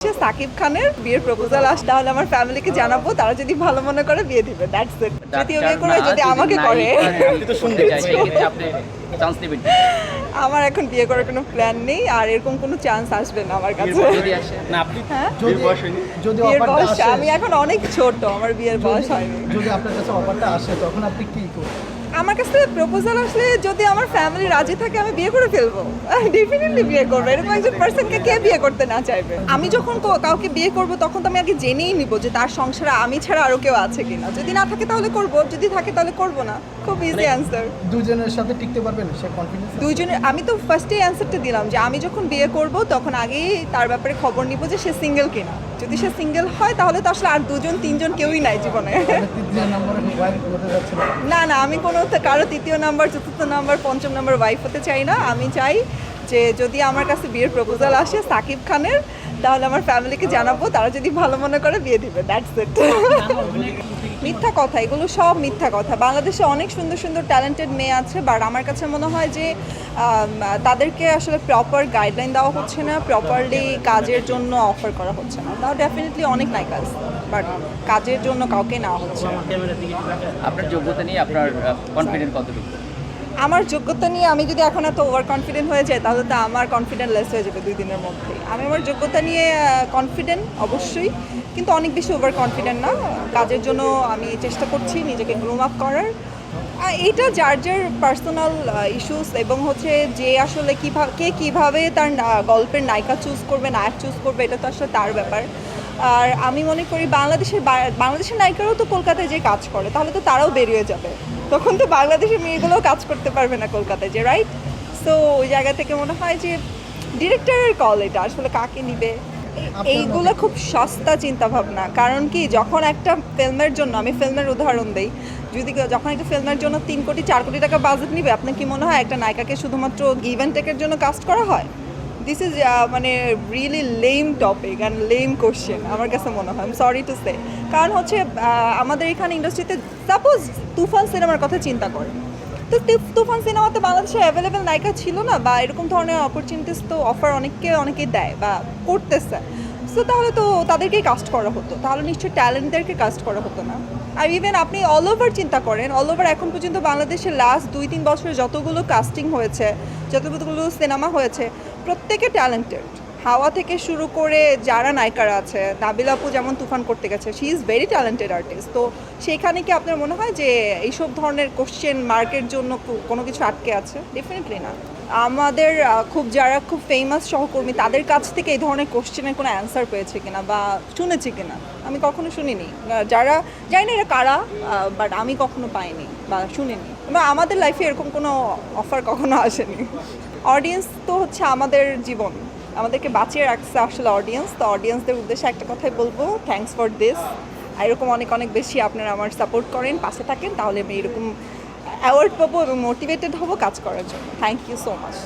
সাকিব খানের বিয়ের প্রপোজাল আসলে তাহলে আমার ফ্যামিলিকে জানাবো, তারা যদি ভালো মনে করে বিয়ে দিবে, দ্যাটস ইট। যদি বিয়ে করে যদি আমাকে করে, আমার এখন বিয়ে করার কোনো প্ল্যান নেই, আর এরকম কোনো চান্স আসবে না আমার কাছে। বিয়ের বয়স আমি এখন অনেক ছোট, আমার বিয়ের বয়স হয়নি। যদি আপনার কাছে অফারটা আসে তখন আপনি কি করবেন? আমার কাছে প্রপোজাল আসলে যদি আমার ফ্যামিলি রাজি থাকে আমি বিয়ে করে ফেলবো, ডেফিনেটলি বিয়ে করবো। এরকম একজন পার্সনকে কে বিয়ে করতে না চাইবে? আমি যখন কাউকে বিয়ে করব তখন তো আমি আগে জেনেই নিব যে তার সংসারে আমি ছাড়া আরো কেউ আছে কিনা। যদি না থাকে তাহলে করব, যদি থাকে তাহলে করব না। খুব ইজি অ্যান্সার। দুজনের সাথে টিকতে পারবেন সে কনফিডেন্স? দুইজনের, আমি তো ফার্স্টেই অ্যান্সারটা দিলাম যে আমি যখন বিয়ে করব তখন আগেই তার ব্যাপারে খবর নিব যে সে সিঙ্গেল কিনা। যদি সে সিঙ্গেল হয় তাহলে তো আসলে আর দুজন তিনজন কেউই নাই জীবনে। তৃতীয় নম্বরে ওয়াইফ হতে যাচ্ছে না না, আমি কোনো কারো তৃতীয় নাম্বার, চতুর্থ নাম্বার, পঞ্চম নাম্বার ওয়াইফ হতে চাই না। আমি চাই যে যদি আমার কাছে বিয়ের প্রপোজাল আসে সাকিব খানের, তাহলে আমার ফ্যামিলিকে জানাবো, তারা যদি ভালো মনে করে বিয়ে দিবে, দ্যাটস ইট। মিথ্যা কথা, এগুলো সব মিথ্যা কথা। বাংলাদেশে অনেক সুন্দর সুন্দর ট্যালেন্টেড মেয়ে আছে, বাট আমার কাছে মনে হয় যে তাদেরকে আসলে প্রপার গাইডলাইন দেওয়া হচ্ছে না, প্রপারলি কাজের জন্য অফার করা হচ্ছে না। তাও ডেফিনেটলি অনেক নায়িকা আছে, বাট কাজের জন্য কাউকে নেওয়া হচ্ছে না। আপনার যোগ্যতা নিয়ে আপনার কনফিডেন্ট কতটুকু? আমার যোগ্যতা নিয়ে আমি যদি এখন এত ওভার কনফিডেন্ট হয়ে যাই তাহলে তো আমার কনফিডেন্ট লেস হয়ে যাবে 2 দিনের মধ্যেই। আমি আমার যোগ্যতা নিয়ে কনফিডেন্ট অবশ্যই, কিন্তু অনেক বেশি ওভার কনফিডেন্ট না। কাজের জন্য আমি চেষ্টা করছি নিজেকে গ্রুম আপ করার। এইটা যার যার পার্সোনাল ইস্যুস, এবং হচ্ছে যে আসলে কীভাবে তার গল্পের নায়িকা চুজ করবে, নায়ক চুজ করবে, এটা তো আসলে তার ব্যাপার। আর আমি মনে করি বাংলাদেশের নায়িকারাও তো কলকাতায় যে কাজ করে, তাহলে তো তারাও বেরিয়ে যাবে, তখন তো বাংলাদেশের মেয়েগুলোও কাজ করতে পারবে না কলকাতায় যে, রাইট? সো ওই জায়গা থেকে মনে হয় যে ডিরেক্টরের কল, এটা আসলে কাকে নিবে। এইগুলো খুব সস্তা চিন্তা ভাবনা। কারণ কি, যখন একটা ফিল্মের জন্য, আমি ফিল্মের উদাহরণ দিই, যখন একটা ফিল্মের জন্য 3 কোটি 4 কোটি টাকা বাজেট নিবে, আপনার কি মনে হয় একটা নায়িকাকে শুধুমাত্র গিভ অ্যান্ড টেকের জন্য কাস্ট করা হয়? দিস ইজ মানে really lame topic and lame question আমার কাছে মনে হয়। I am sorry to say. কারণ হচ্ছে আমাদের এখানে ইন্ডাস্ট্রিতে, সাপোজ তুফান সিনেমার কথা চিন্তা করেন, তো তুফান সিনেমাতে বাংলাদেশে অ্যাভেলেবেল নায়িকা ছিল না, বা এরকম ধরনের অপরচুনিটিস তো অফার অনেকেই দেয় বা করতেছে। সো তাহলে তো তাদেরকেই কাস্ট করা হতো, তাহলে নিশ্চয়ই ট্যালেন্টদেরকে কাস্ট করা হতো না। আর ইভেন আপনি অল ওভার চিন্তা করেন, অল ওভার এখন পর্যন্ত বাংলাদেশের লাস্ট 2-3 বছরে যতগুলো কাস্টিং হয়েছে, যতগুলো সিনেমা হয়েছে, প্রত্যেকে ট্যালেন্টেড। হাওয়া থেকে শুরু করে যারা নায়িকারা আছে, নাবিলা আপু যেমন তুফান করতে গেছে, she is very talented artist. তো সেইখানে কি আপনার মনে হয় যে এইসব ধরনের কোশ্চেন মার্কের জন্য কোনো কিছু আটকে আছে? ডেফিনেটলি না। আমাদের যারা খুব ফেমাস সহকর্মী, তাদের কাছ থেকে এই ধরনের কোশ্চেনের কোনো অ্যান্সার পেয়েছে কিনা বা শুনেছি কিনা আমি কখনো শুনিনি। যারা জানি না এরা কারা, বাট আমি কখনো পাইনি বা শুনিনি, বা আমাদের লাইফে এরকম কোনো অফার কখনো আসেনি। অডিয়েন্স তো হচ্ছে আমাদের জীবন, আমাদেরকে বাঁচিয়ে রাখছে আসলে অডিয়েন্স। তো অডিয়েন্সদের উদ্দেশ্যে একটা কথাই বলবো, থ্যাঙ্কস ফর দিস। এরকম অনেক বেশি আপনারা আমার সাপোর্ট করেন, পাশে থাকেন, তাহলে আমি এরকম অ্যাওয়ার্ড পাবো এবং মোটিভেটেড হবো কাজ করার জন্য। Thank you so much.